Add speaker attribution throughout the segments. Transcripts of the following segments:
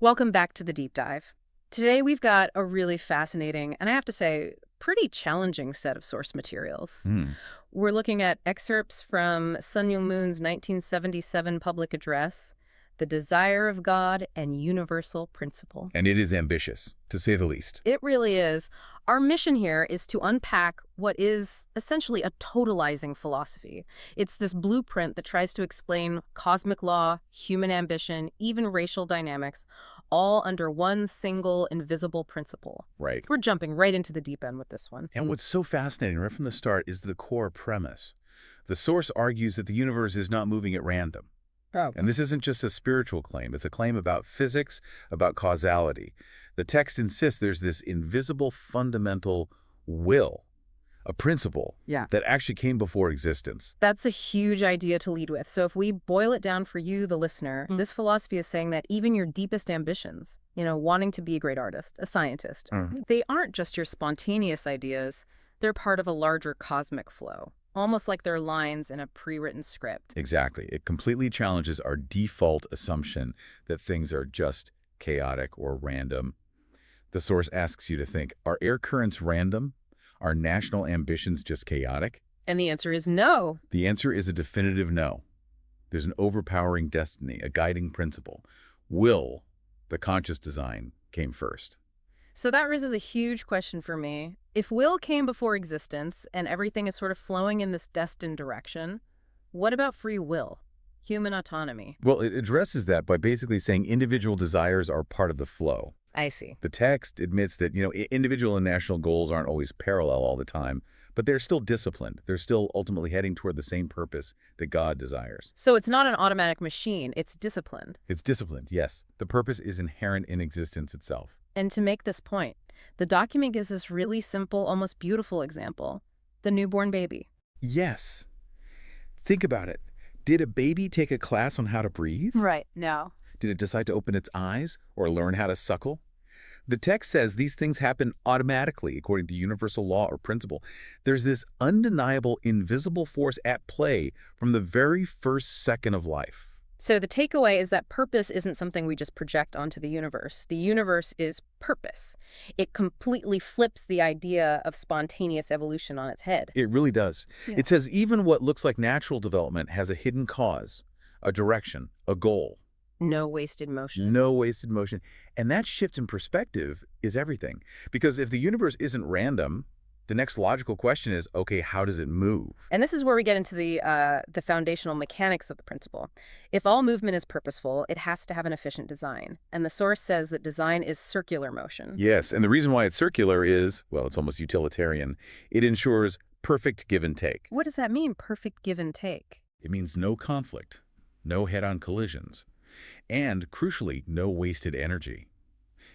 Speaker 1: Welcome back to the Deep Dive. Today we've got a really fascinating, and I have to say, pretty challenging set of source materials.
Speaker 2: Hmm.
Speaker 1: We're looking at excerpts from Sun Myung-moon's 1977 public address, The Desire of God and Universal Principle.
Speaker 2: And it is ambitious, to say the least.
Speaker 1: It really is. Our mission here is to unpack what is essentially a totalizing philosophy. It's this blueprint that tries to explain cosmic law, human ambition, even racial dynamics, all under one single invisible principle.
Speaker 2: Right.
Speaker 1: We're jumping right into the deep end with this one.
Speaker 2: And what's so fascinating right from the start is the core premise. The source argues that the universe is not moving at random.
Speaker 1: Oh.
Speaker 2: And this isn't just a spiritual claim. It's a claim about physics, about causality. The text insists there's this invisible fundamental will, a principle that actually came before existence.
Speaker 1: That's a huge idea to lead with. So if we boil it down for you, the listener, this philosophy is saying that even your deepest ambitions, wanting to be a great artist, a scientist, they aren't just your spontaneous ideas. They're part of a larger cosmic flow, almost like they're lines in a pre-written script.
Speaker 2: Exactly. It completely challenges our default assumption that things are just chaotic or random. The source asks you to think, are air currents random? Are national ambitions just chaotic?
Speaker 1: And the answer is no.
Speaker 2: The answer is a definitive no. There's an overpowering destiny, a guiding principle. Will, the conscious design, came first.
Speaker 1: So that raises a huge question for me. If will came before existence and everything is sort of flowing in this destined direction, what about free will, human autonomy?
Speaker 2: Well, it addresses that by basically saying individual desires are part of the flow.
Speaker 1: I see.
Speaker 2: The text admits that, individual and national goals aren't always parallel all the time, but they're still disciplined. They're still ultimately heading toward the same purpose that God desires.
Speaker 1: So it's not an automatic machine, it's disciplined.
Speaker 2: It's disciplined, yes. The purpose is inherent in existence itself.
Speaker 1: And to make this point, the document gives this really simple, almost beautiful example, the newborn baby.
Speaker 2: Yes. Think about it. Did a baby take a class on how to breathe?
Speaker 1: Right, no.
Speaker 2: Did it decide to open its eyes or learn how to suckle? The text says these things happen automatically according to universal law or principle. There's this undeniable invisible force at play from the very first second of life.
Speaker 1: So the takeaway is that purpose isn't something we just project onto the universe. The universe is purpose. It completely flips the idea of spontaneous evolution on its head.
Speaker 2: It really does.
Speaker 1: Yeah.
Speaker 2: It says even what looks like natural development has a hidden cause, a direction, a goal.
Speaker 1: No wasted motion.
Speaker 2: No wasted motion. And that shift in perspective is everything. Because if the universe isn't random, the next logical question is, okay, how does it move?
Speaker 1: And this is where we get into the foundational mechanics of the principle. If all movement is purposeful, it has to have an efficient design. And the source says that design is circular motion.
Speaker 2: Yes, and the reason why it's circular is, well, it's almost utilitarian. It ensures perfect give and take.
Speaker 1: What does that mean, perfect give and take?
Speaker 2: It means no conflict, no head-on collisions, and, crucially, no wasted energy.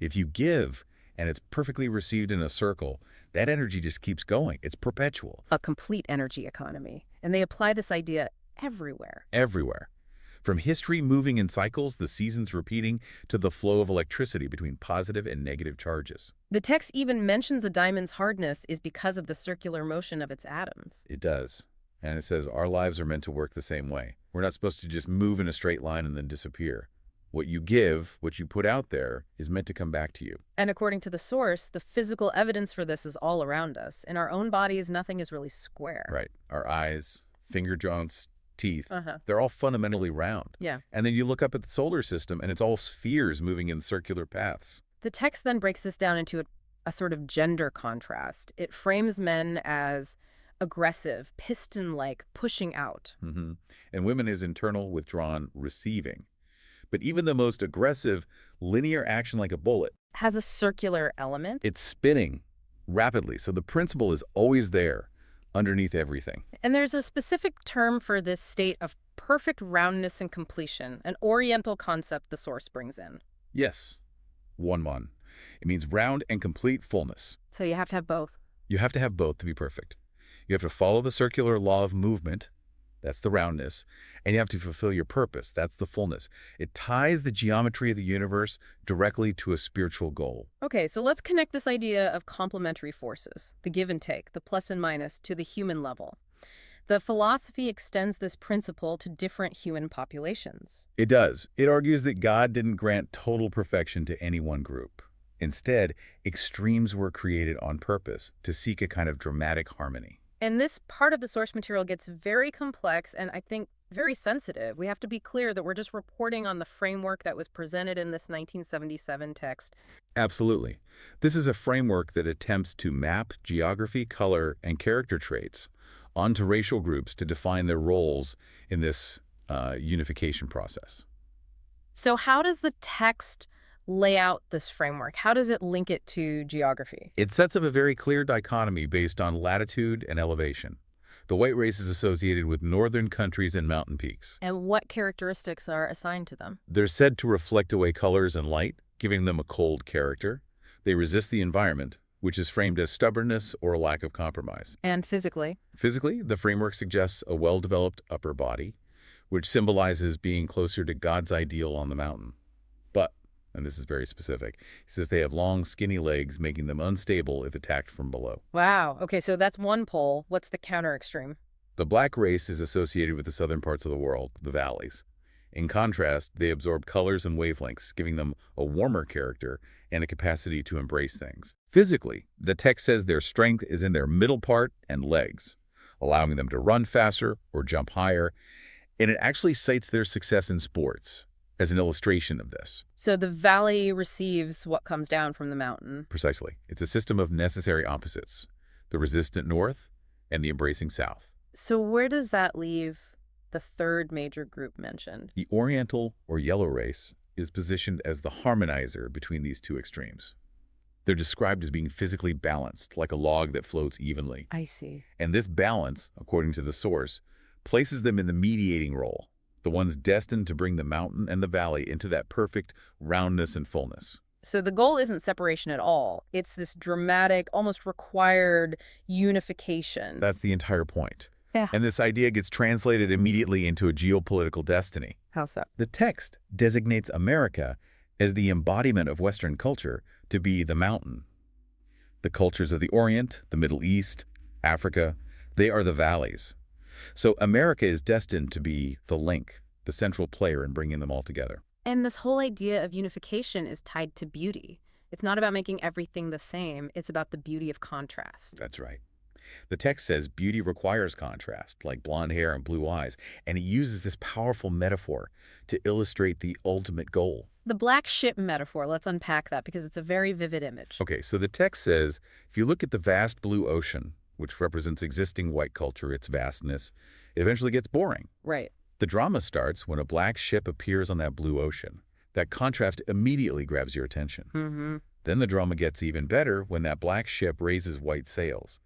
Speaker 2: If you give, and it's perfectly received in a circle, that energy just keeps going. It's perpetual.
Speaker 1: A complete energy economy. And they apply this idea everywhere.
Speaker 2: Everywhere. From history moving in cycles, the seasons repeating, to the flow of electricity between positive and negative charges.
Speaker 1: The text even mentions a diamond's hardness is because of the circular motion of its atoms.
Speaker 2: It does. And it says our lives are meant to work the same way. We're not supposed to just move in a straight line and then disappear. What you give, what you put out there, is meant to come back to you.
Speaker 1: And according to the source, the physical evidence for this is all around us. In our own bodies, nothing is really square.
Speaker 2: Right. Our eyes, finger joints, teeth, they're all fundamentally round.
Speaker 1: Yeah.
Speaker 2: And then you look up at the solar system, and it's all spheres moving in circular paths.
Speaker 1: The text then breaks this down into a sort of gender contrast. It frames men as aggressive, piston-like, pushing out.
Speaker 2: And women as internal, withdrawn, receiving. But even the most aggressive, linear action like a bullet
Speaker 1: Has a circular element.
Speaker 2: it's spinning rapidly. So the principle is always there, underneath everything.
Speaker 1: And there's a specific term for this state of perfect roundness and completion, an oriental concept the source brings in.
Speaker 2: Yes, one. It means round and complete fullness.
Speaker 1: So you have to have both.
Speaker 2: You have to have both to be perfect. You have to follow the circular law of movement. That's the roundness. And you have to fulfill your purpose. That's the fullness. It ties the geometry of the universe directly to a spiritual goal.
Speaker 1: Okay, so let's connect this idea of complementary forces, the give and take, the plus and minus, to the human level. The philosophy extends this principle to different human populations.
Speaker 2: It does. It argues that God didn't grant total perfection to any one group. Instead, extremes were created on purpose to seek a kind of dramatic harmony.
Speaker 1: And this part of the source material gets very complex and I think very sensitive. We have to be clear that we're just reporting on the framework that was presented in this 1977 text.
Speaker 2: Absolutely. This is a framework that attempts to map geography, color, and character traits onto racial groups to define their roles in this unification process.
Speaker 1: So how does the text lay out this framework? How does it link it to geography?
Speaker 2: It sets up a very clear dichotomy based on latitude and elevation. The white race is associated with northern countries and mountain peaks.
Speaker 1: And what characteristics are assigned to them?
Speaker 2: They're said to reflect away colors and light, giving them a cold character. They resist the environment, which is framed as stubbornness or a lack of compromise.
Speaker 1: And physically?
Speaker 2: Physically, the framework suggests a well-developed upper body, which symbolizes being closer to God's ideal on the mountain. But, and this is very specific, he says they have long, skinny legs, making them unstable if attacked from below.
Speaker 1: Wow. Okay, so that's one pole. What's the counter extreme?
Speaker 2: The black race is associated with the southern parts of the world, the valleys. In contrast, they absorb colors and wavelengths, giving them a warmer character and a capacity to embrace things. Physically, the text says their strength is in their middle part and legs, allowing them to run faster or jump higher, and it actually cites their success in sports as an illustration of this.
Speaker 1: So the valley receives what comes down from the mountain.
Speaker 2: Precisely. It's a system of necessary opposites, the resistant north and the embracing south.
Speaker 1: So where does that leave the third major group mentioned?
Speaker 2: The Oriental or yellow race is positioned as the harmonizer between these two extremes. They're described as being physically balanced, like a log that floats evenly.
Speaker 1: I see.
Speaker 2: And this balance, according to the source, places them in the mediating role, the ones destined to bring the mountain and the valley into that perfect roundness and fullness.
Speaker 1: So the goal isn't separation at all. It's this dramatic, almost required unification.
Speaker 2: That's the entire point.
Speaker 1: Yeah.
Speaker 2: And this idea gets translated immediately into a geopolitical destiny.
Speaker 1: How so?
Speaker 2: The text designates America as the embodiment of Western culture to be the mountain. The cultures of the Orient, the Middle East, Africa, they are the valleys. So America is destined to be the link, the central player in bringing them all together.
Speaker 1: And this whole idea of unification is tied to beauty. It's not about making everything the same. It's about the beauty of contrast.
Speaker 2: That's right. The text says beauty requires contrast, like blonde hair and blue eyes, and it uses this powerful metaphor to illustrate the ultimate goal.
Speaker 1: The black ship metaphor, let's unpack that because it's a very vivid image.
Speaker 2: Okay, so the text says, if you look at the vast blue ocean, which represents existing white culture, its vastness, it eventually gets boring.
Speaker 1: Right.
Speaker 2: The drama starts when a black ship appears on that blue ocean. That contrast immediately grabs your attention.
Speaker 1: Mm-hmm.
Speaker 2: Then the drama gets even better when that black ship raises white sails.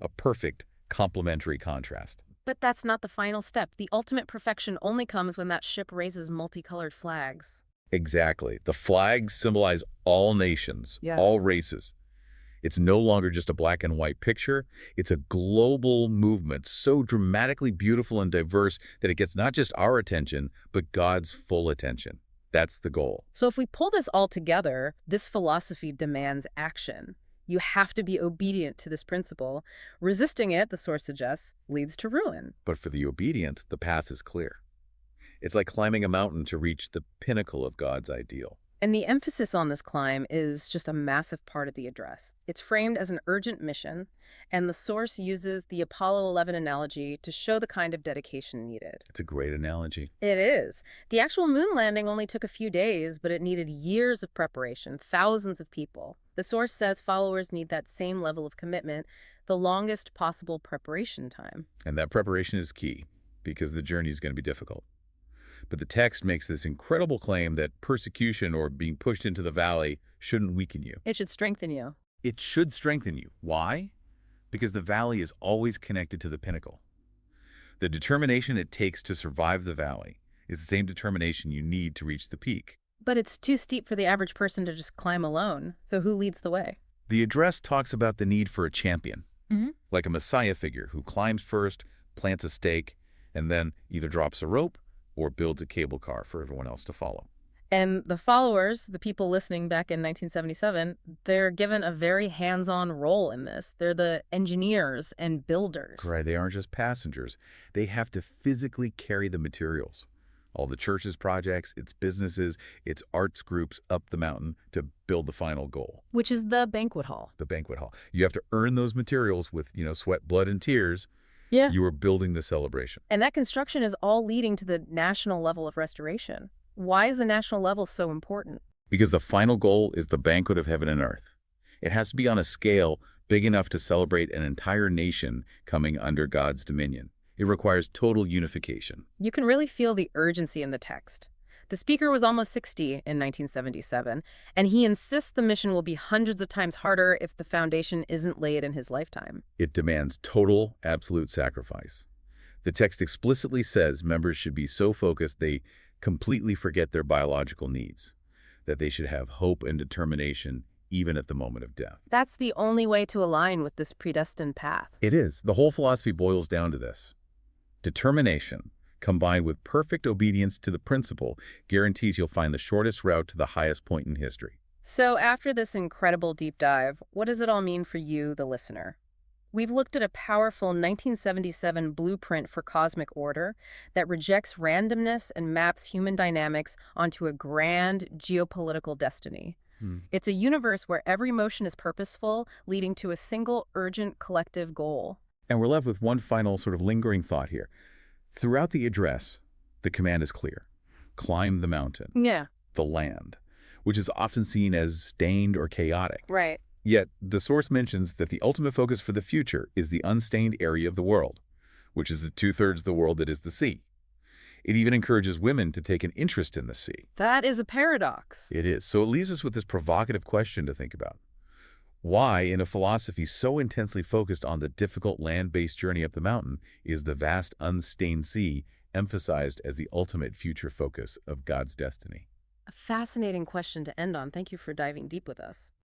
Speaker 2: A perfect complementary contrast.
Speaker 1: But that's not the final step. The ultimate perfection only comes when that ship raises multicolored flags.
Speaker 2: Exactly. The flags symbolize all nations,
Speaker 1: Yeah.
Speaker 2: all races. It's no longer just a black and white picture. It's a global movement, so dramatically beautiful and diverse that it gets not just our attention, but God's full attention. That's the goal.
Speaker 1: So if we pull this all together, this philosophy demands action. You have to be obedient to this principle. Resisting it, the source suggests, leads to ruin.
Speaker 2: But for the obedient, the path is clear. It's like climbing a mountain to reach the pinnacle of God's ideal.
Speaker 1: And the emphasis on this climb is just a massive part of the address. It's framed as an urgent mission, and the source uses the Apollo 11 analogy to show the kind of dedication needed.
Speaker 2: It's a great analogy.
Speaker 1: It is. The actual moon landing only took a few days, but it needed years of preparation, thousands of people. The source says followers need that same level of commitment, the longest possible preparation time.
Speaker 2: And that preparation is key, because the journey is going to be difficult. But the text makes this incredible claim that persecution or being pushed into the valley shouldn't weaken you.
Speaker 1: It should strengthen you.
Speaker 2: It should strengthen you. Why? Because the valley is always connected to the pinnacle. The determination it takes to survive the valley is the same determination you need to reach the peak.
Speaker 1: But it's too steep for the average person to just climb alone. So who leads the way?
Speaker 2: The address talks about the need for a champion,
Speaker 1: Mm-hmm.
Speaker 2: like a messiah figure who climbs first, plants a stake, and then either drops a rope or builds a cable car for everyone else to follow.
Speaker 1: And the followers, the people listening back in 1977, they're given a very hands-on role in this. They're the engineers and builders.
Speaker 2: Right, they aren't just passengers. They have to physically carry the materials. All the church's projects, its businesses, its arts groups up the mountain to build the final goal.
Speaker 1: Which is the banquet hall.
Speaker 2: The banquet hall. You have to earn those materials with, sweat, blood, and tears.
Speaker 1: Yeah.
Speaker 2: You are building the celebration.
Speaker 1: And that construction is all leading to the national level of restoration. Why is the national level so important?
Speaker 2: Because the final goal is the banquet of heaven and earth. It has to be on a scale big enough to celebrate an entire nation coming under God's dominion. It requires total unification.
Speaker 1: You can really feel the urgency in the text. The speaker was almost 60 in 1977, and he insists the mission will be hundreds of times harder if the foundation isn't laid in his lifetime.
Speaker 2: It demands total, absolute sacrifice. The text explicitly says members should be so focused they completely forget their biological needs, that they should have hope and determination even at the moment of death.
Speaker 1: That's the only way to align with this predestined path.
Speaker 2: It is. The whole philosophy boils down to this. Determination, combined with perfect obedience to the principle, guarantees you'll find the shortest route to the highest point in history.
Speaker 1: So after this incredible deep dive, what does it all mean for you, the listener? We've looked at a powerful 1977 blueprint for cosmic order that rejects randomness and maps human dynamics onto a grand geopolitical destiny. It's a universe where every motion is purposeful, leading to a single urgent collective goal.
Speaker 2: And we're left with one final sort of lingering thought here. Throughout the address, the command is clear. Climb the mountain.
Speaker 1: Yeah.
Speaker 2: The land, which is often seen as stained or chaotic.
Speaker 1: Right.
Speaker 2: Yet, the source mentions that the ultimate focus for the future is the unstained area of the world, which is the two-thirds of the world that is the sea. It even encourages women to take an interest in the sea.
Speaker 1: That is a paradox.
Speaker 2: It is. So it leaves us with this provocative question to think about. Why, in a philosophy so intensely focused on the difficult land-based journey up the mountain, is the vast unstained sea emphasized as the ultimate future focus of God's destiny?
Speaker 1: A fascinating question to end on. Thank you for diving deep with us.